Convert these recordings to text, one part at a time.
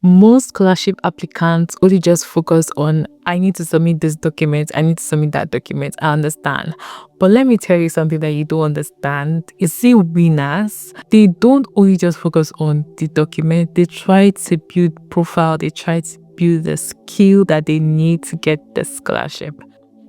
Most scholarship applicants only just focus on, I need to submit this document, I need to submit that document. I understand. But let me tell you something that you don't understand. You see, winners, they don't only just focus on the document, they try to build profile, they try to build the skill that they need to get the scholarship.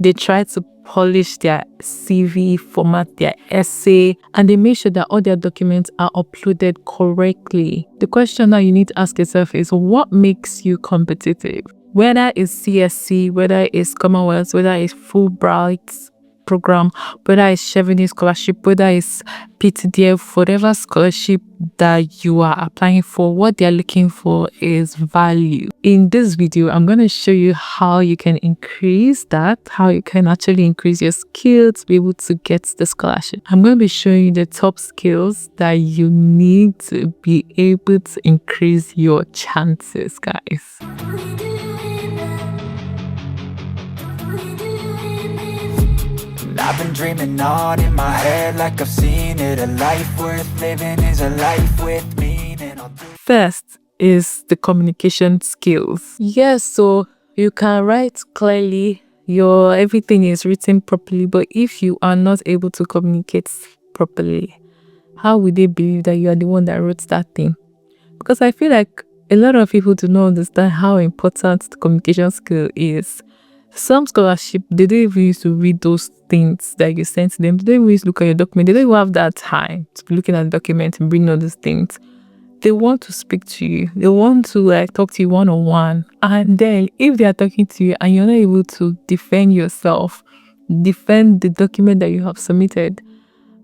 They try to polish their CV, format their essay, and they make sure that all their documents are uploaded correctly. The question that you need to ask yourself is, what makes you competitive? Whether it's CSC, whether it's Commonwealth, whether it's Fulbright program, whether it's Chevening scholarship, whether it's PTDF, whatever scholarship that you are applying for, what they're looking for is value. In this video, I'm going to show you how you can increase that, how you can actually increase your skills to be able to get the scholarship. I'm going to be showing you the top skills that you need to be able to increase your chances, guys. I've been dreaming on in my head like I've seen it. A life worth living is a life with meaning. First is the communication skills. Yes, so you can write clearly, your everything is written properly, but if you are not able to communicate properly, how would they believe that you are the one that wrote that thing? Because I feel like a lot of people do not understand how important the communication skill is. Some scholarship, they don't even used to read those things that you sent to them. They don't even used to look at your document. They don't even have that time to be looking at the document and bring all these things. They want to speak to you. They want to talk to you one-on-one. And then if they are talking to you and you're not able to defend yourself, defend the document that you have submitted,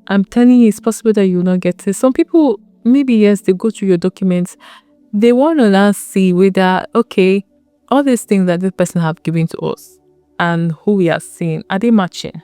I'm telling you, it's possible that you will not get it. Some people, maybe yes, they go through your documents. They want to now see whether, okay, all these things that this person have given to us and who we are seeing, are they matching?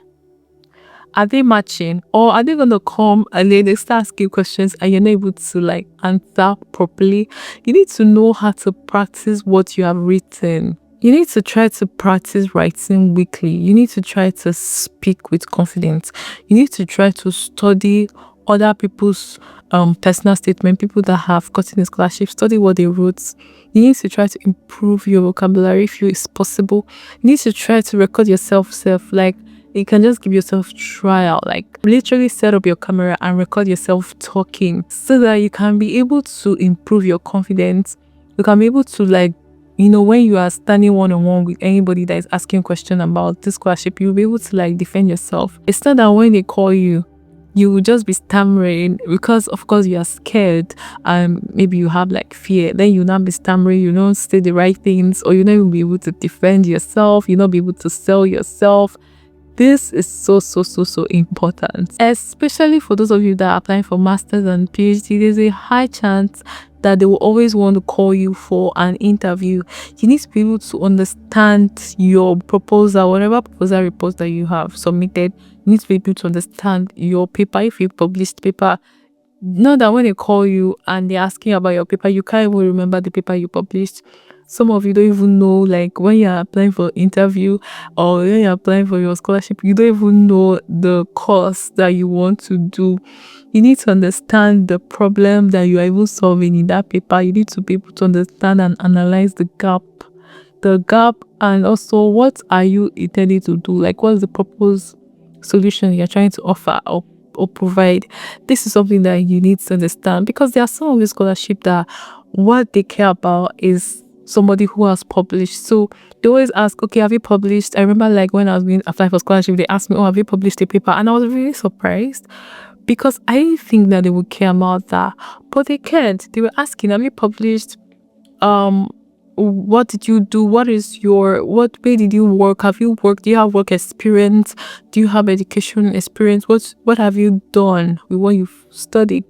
Are they matching? Or are they going to come and then they start asking questions and you're not able to answer properly? You need to know how to practice what you have written. You need to try to practice writing weekly. You need to try to speak with confidence. You need to try to study other people's personal statement, people that have gotten a scholarship, study what they wrote. You need to try to improve your vocabulary if it's possible. You need to try to record yourself. You can just give yourself trial, literally set up your camera and record yourself talking so that you can be able to improve your confidence. You can be able to when you are standing one-on-one with anybody that is asking a question about this scholarship, you'll be able to defend yourself. It's not that when they call you, you will just be stammering because of course you are scared and maybe you have fear. Then you'll not be stammering, you don't say the right things, or you'll not even be able to defend yourself, you'll not be able to sell yourself. This is so important, especially for those of you that are applying for masters and PhD. There's a high chance that they will always want to call you for an interview. You need to be able to understand your proposal, whatever proposal report that you have submitted. You need to be able to understand your paper. If you published paper, not that when they call you and they're asking about your paper, you can't even remember the paper you published. Some of you don't even know, when you're applying for interview or when you're applying for your scholarship, you don't even know the course that you want to do. You need to understand the problem that you are even solving in that paper. You need to be able to understand and analyze the gap, and also what are you intending to do? What's the proposed solution you're trying to offer or provide? This is something that you need to understand, because there are some of the scholarship that what they care about is somebody who has published. So they always ask, okay, have you published? I remember when I was going to apply for scholarship, they asked me, oh, have you published a paper? And I was really surprised because I didn't think that they would care about that, but they cared. They were asking, have you published? What did you do? Where did you work? Have you worked? Do you have work experience? Do you have education experience? What have you done with what you've studied?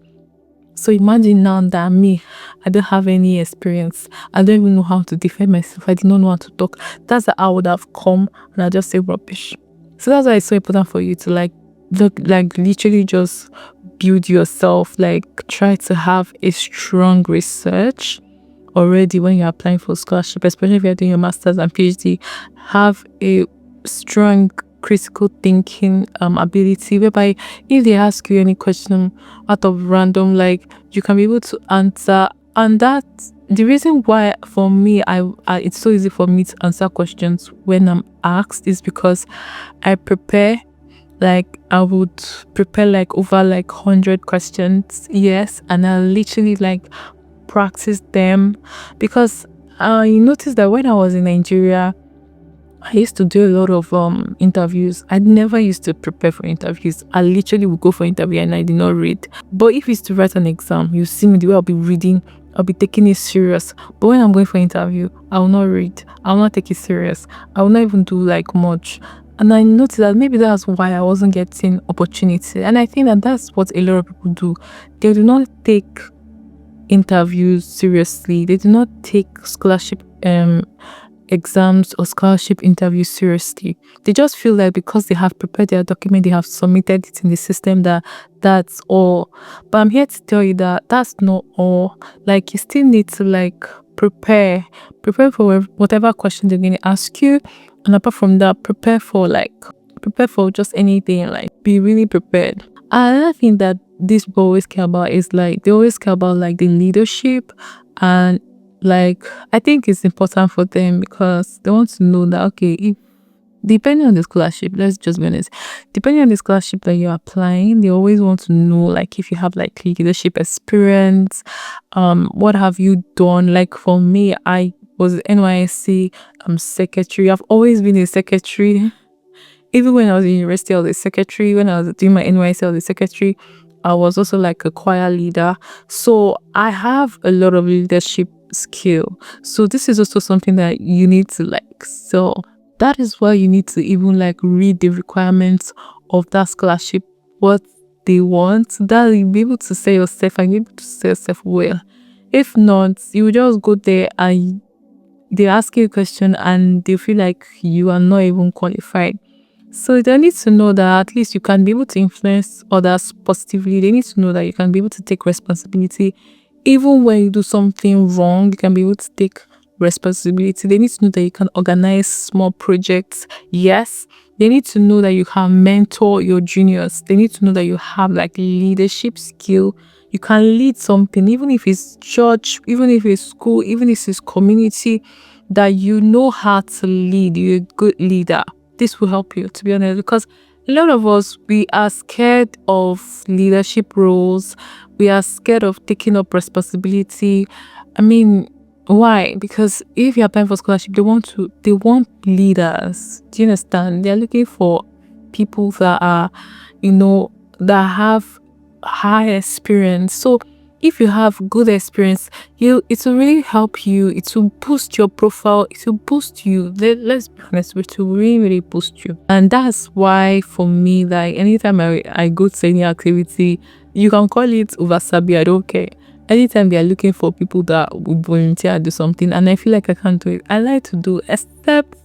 So imagine now that I don't have any experience. I don't even know how to defend myself. I did not know how to talk. That's how I would have come and I just say rubbish. So that's why it's so important for you to literally just build yourself. Try to have a strong research already when you're applying for scholarship, especially if you're doing your master's and PhD. Have a strong critical thinking ability, whereby if they ask you any question out of random, you can be able to answer, and that the reason why for me it's so easy for me to answer questions when I'm asked is because I prepare. Like I would prepare like over like 100 questions, yes, and I literally like practice them, because I noticed that when I was in Nigeria, I used to do a lot of interviews. I never used to prepare for interviews. I literally would go for interview and I did not read. But if it's to write an exam, you see me the way I'll be reading, I'll be taking it serious. But when I'm going for interview, I will not read. I will not take it serious. I will not even do like much. And I noticed that maybe that's why I wasn't getting opportunity. And I think that that's what a lot of people do. They do not take interviews seriously. They do not take scholarship exams or scholarship interviews seriously. They just feel like because they have prepared their document, they have submitted it in the system, that's all. But I'm here to tell you that that's not all. Like, you still need to like prepare for whatever question they're going to ask you, and apart from that, prepare for just anything. Like, be really prepared. Another thing that these people always care about is like they always care about like the leadership, and like I think it's important for them because they want to know that, okay, if depending on the scholarship, let's just be honest, depending on the scholarship that you're applying, they always want to know like if you have like leadership experience, what have you done. Like for me, I was NYSC secretary. I've always been a secretary. Even when I was in university, I was a secretary. When I was doing my NYC, I was a secretary. I was also like a choir leader. So I have a lot of leadership skill. So this is also something that you need to like. So that is why you need to even like read the requirements of that scholarship, what they want, that you'll be able to say yourself and you'll be able to say yourself well. If not, you will just go there and they ask you a question and they feel like you are not even qualified. So they need to know that at least you can be able to influence others positively. They need to know that you can be able to take responsibility. Even when you do something wrong, you can be able to take responsibility. They need to know that you can organize small projects. Yes. They need to know that you can mentor your juniors. They need to know that you have like leadership skill. You can lead something, even if it's church, even if it's school, even if it's community, that you know how to lead. You're a good leader. This will help you, to be honest, because a lot of us, we are scared of leadership roles. We are scared of taking up responsibility. I mean, why? Because if you're applying for scholarship, they want leaders. Do you understand? They're looking for people that are, that have high experience. So if you have good experience, it will really help you. It will boost your profile. It will boost you. Let's be honest, it will really, really boost you. And that's why for me, like anytime I go to any activity, you can call it oversabi, I don't care. Anytime they are looking for people that will volunteer and do something, and I feel like I can't do it, I like to do, except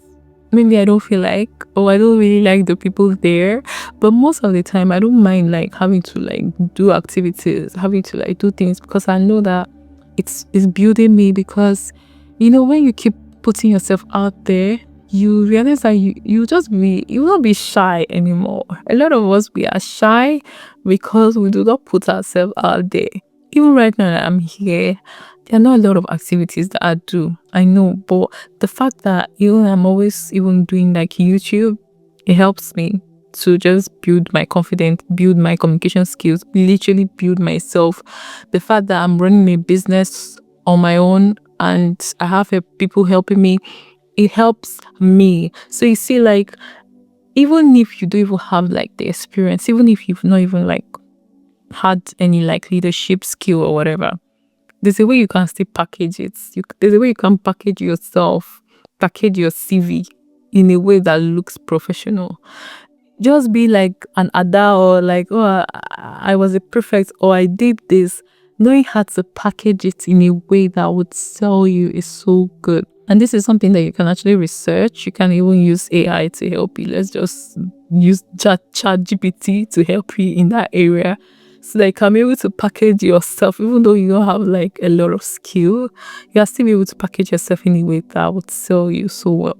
maybe I don't feel like, or I don't really like the people there. But most of the time, I don't mind like having to like do activities, having to like do things, because I know that it's building me. Because when you keep putting yourself out there, you realize that you will not be shy anymore. A lot of us, we are shy because we do not put ourselves out there. Even right now that I'm here, there are not a lot of activities that I do. I know, but the fact that I'm always even doing like YouTube, it helps me to just build my confidence, build my communication skills, literally build myself. The fact that I'm running a business on my own and I have people helping me, it helps me. So you see, like, even if you don't even have like the experience, even if you've not even like had any like leadership skill or whatever, there's a way you can still package it. There's a way you can package yourself, package your CV in a way that looks professional. Just be like an ada, or like, oh, I was a prefect, or I did this. Knowing how to package it in a way that would sell you is so good. And this is something that you can actually research. You can even use AI to help you. Let's just use ChatGPT to help you in that area, so that you can be able to package yourself. Even though you don't have like a lot of skill, you are still able to package yourself in a way that would sell you so well.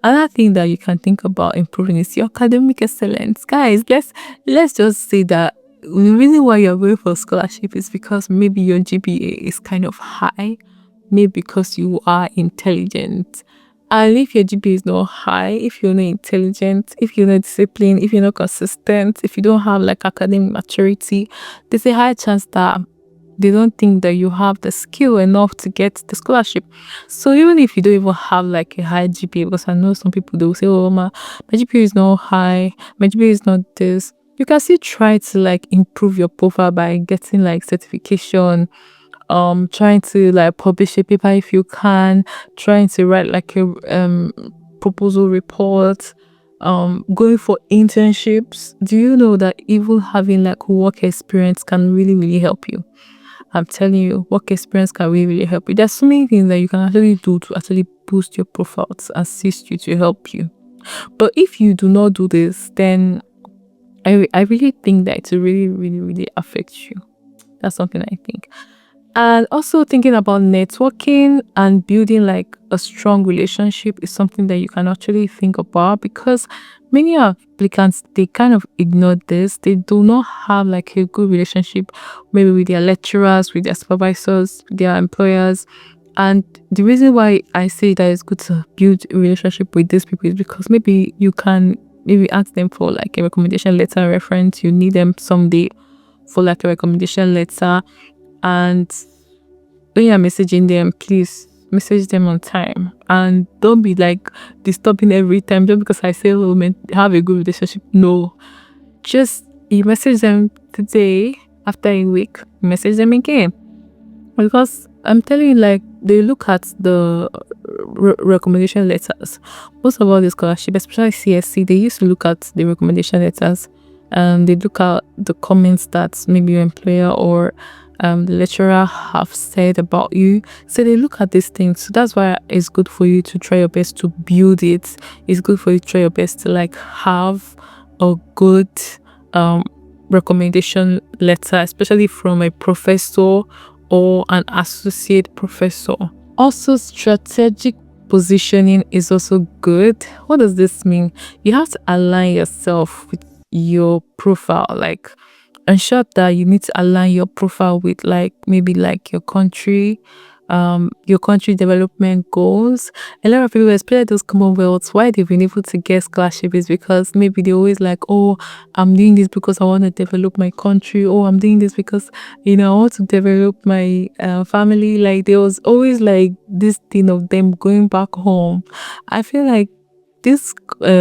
Another thing that you can think about improving is your academic excellence. Guys, let's just say that the reason why you're going for scholarship is because maybe your GPA is kind of high, maybe because you are intelligent. And if your GPA is not high, if you're not intelligent, if you're not disciplined, if you're not consistent, if you don't have like academic maturity, there's a high chance that they don't think that you have the skill enough to get the scholarship. So even if you don't even have like a high GPA, because I know some people, they will say, oh, my GPA is not high, my GPA is not this. You can still try to like improve your profile by getting like certification, trying to like publish a paper if you can, trying to write like a proposal report, going for internships. Do you know that even having like work experience can really help you? I'm telling you, work experience can really help you. There's so many things that you can actually do to actually boost your profile, to assist you, to help you. But if you do not do this, then I really think that it will really affect you. That's something I think. And also thinking about networking and building like a strong relationship is something that you can actually think about, because many applicants, they kind of ignore this. They do not have like a good relationship maybe with their lecturers, with their supervisors, with their employers. And the reason why I say that it's good to build a relationship with these people is because maybe you can maybe ask them for like a recommendation letter reference. You need them someday for like a recommendation letter. And when you're messaging them, please message them on time, and don't be like disturbing every time just because I say, oh man, have a good relationship. No, just you message them today, after a week you message them again, because I'm telling you, like, they look at the recommendation letters. Most of all the scholarship, especially CSC, they used to look at the recommendation letters, and they look at the comments that maybe your employer or the lecturer have said about you. So they look at these things. So that's why it's good for you to try your best to build it. It's good for you to try your best to like have a good recommendation letter, especially from a professor or an associate professor. Also, strategic positioning is also good. What does this mean? You have to align yourself with your profile. Like, ensure that you need to align your profile with like maybe like your country development goals. A lot of people, especially those Commonwealths, why they've been able to get scholarship is because maybe they always like, oh, I'm doing this because I want to develop my country. Oh, I'm doing this because, I want to develop my family. Like, there was always like this thing of them going back home. I feel like this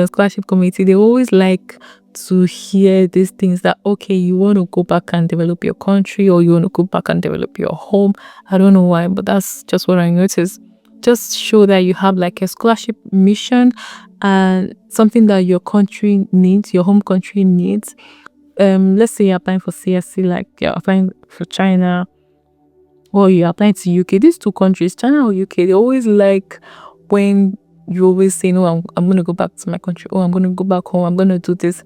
scholarship committee, they always like to hear these things that, okay, you want to go back and develop your country, or you want to go back and develop your home. I don't know why, but that's just what I noticed. Just show that you have like a scholarship mission and something that your country needs, your home country needs. Let's say you're applying for CSC, like you're applying for China, or you're applying to UK. These two countries, China or UK, they always like when you always say, no, I'm going to go back to my country. Oh, I'm going to go back home. I'm going to do this.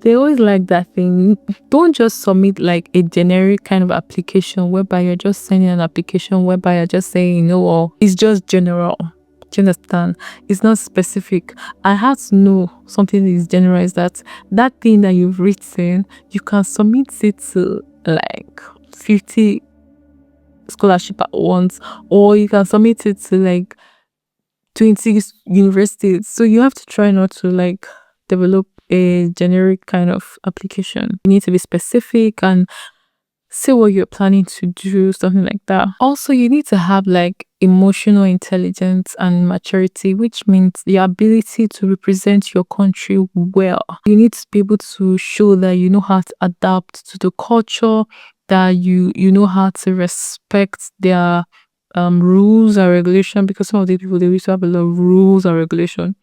They always like that thing. Don't just submit like a generic kind of application whereby you're just sending an application whereby you're just saying, it's just general. Do you understand? It's not specific. I have to know something that is general, is that thing that you've written, you can submit it to like 50 scholarship at once, or you can submit it to like 20 universities. So you have to try not to like develop a generic kind of application. You need to be specific and say what you're planning to do, something like that. Also, you need to have like emotional intelligence and maturity, which means the ability to represent your country well. You need to be able to show that you know how to adapt to the culture, that you know how to respect their rules and regulation, because some of the people, they used to have a lot of rules and regulation.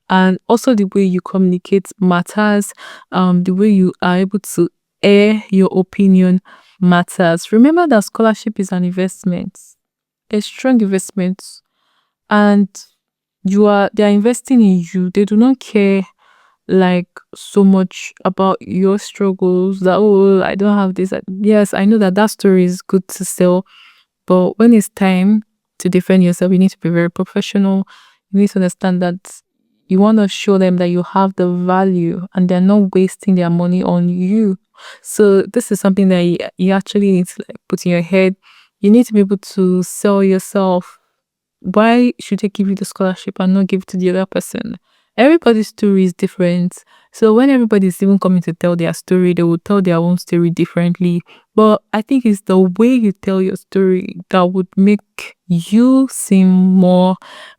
And also the way you communicate matters. The way you are able to air your opinion matters. Remember that scholarship is an investment, a strong investment, and they are investing in you. They do not care like so much about your struggles, that, oh, I don't have this. Yes, I know that story is good to sell, but when it's time to defend yourself, you need to be very professional. You need to understand that you want to show them that you have the value and they're not wasting their money on you. So this is something that you actually need to like put in your head. You need to be able to sell yourself. Why should they give you the scholarship and not give it to the other person? Everybody's story is different. So when everybody's even coming to tell their story, they will tell their own story differently. But I think it's the way you tell your story that would make you seem more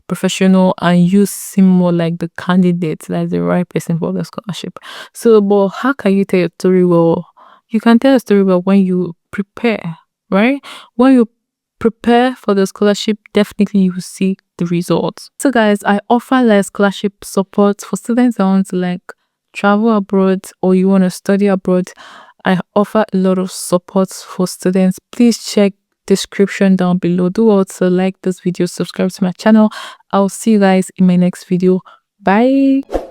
professional and you seem more like the candidate, like the right person for the scholarship. So, but how can you tell your story well? You can tell a story well when you prepare, right? When you prepare for the scholarship, definitely you will see the results. So guys, I offer like scholarship support for students that want to like travel abroad or you want to study abroad. I offer a lot of support for students. Please check description down below. Do also like this video, subscribe to my channel. I'll see you guys in my next video. Bye.